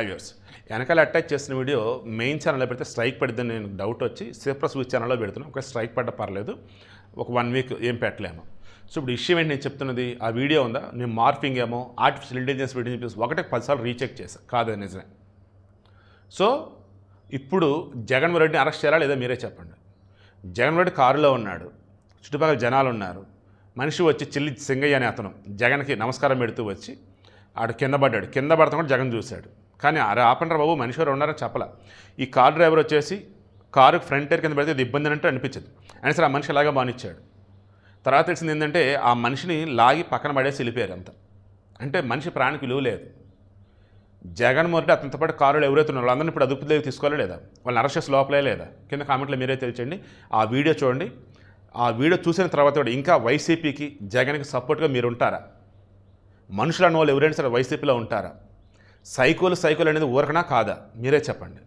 Viewers వెనకాల attach చేసిన video main ఛానల్లో పెడితే స్ట్రైక్ పడిద్దని నేను డౌట్ వచ్చి సేఫ్రస్ న్యూస్ ఛానల్లో పెడుతున్నాను. ఒక స్ట్రైక్ పడ్డ పర్లేదు, ఒక 1 వీక్ ఏం పెట్టలేము. సో ఇప్పుడు విషయం ఏంటి నేను చెప్తున్నది, ఆ వీడియో ఉందా, నేను మార్ఫింగ్ ఏమో ఆర్టిఫిషియల్ ఇంటెలిజెన్స్ వీడియో చెప్పేసి ఒకటికి 10 సార్లు రీచెక్ చేశాను, కాదు నిజమే. సో ఇప్పుడు జగన్మోహన్ రెడ్డిని అరెస్ట్ చేయాలా లేదా మీరే చెప్పండి. జగన్మోహన్ రెడ్డి కారులో ఉన్నాడు, చుట్టుపక్కల జనాలు ఉన్నారు. మనిషి వచ్చి చిల్లి సింగయ్య అనే అతను జగన్కి నమస్కారం పెడుతూ వచ్చి ఆడు కింద పడ్డాడు. కింద పడతా కూడా జగన్ చూశాడు. కానీ అరే ఆపండ్రా బాబు, మనిషి ఎవరు ఉన్నారని చెప్పాల. ఈ కారు డ్రైవర్ వచ్చేసి కారు ఫ్రంట్ టైర్ కింద పెడితే ఇది ఇబ్బంది అంటే అనిపించింది. అయినా సరే ఆ మనిషి అలాగే బానిచ్చాడు. తర్వాత తెలిసింది ఏంటంటే ఆ మనిషిని లాగి పక్కన పడేసి వెళ్ళిపోయారు అంత. అంటే మనిషి ప్రాణికి విలువ లేదు. జగన్మోహన్ రెడ్డి అతనితో పాటు కారులు ఎవరైతే ఉన్నారో వాళ్ళందరినీ ఇప్పుడు అదుపులోకి తీసుకోవాలా లేదా, వాళ్ళని అరెస్ట్ చేసి లోపలే లేదా, కింద కామెంట్లో మీరే తెలియచేయండి. ఆ వీడియో చూడండి. ఆ వీడియో చూసిన తర్వాత కూడా ఇంకా వైసీపీకి జగన్కి సపోర్ట్గా మీరు ఉంటారా? మనుషులు అన్న వాళ్ళు ఎవరైనా సరే వైసీపీలో ఉంటారా? సైకోలు అనేది ఊరకనా కాదా మీరే చెప్పండి.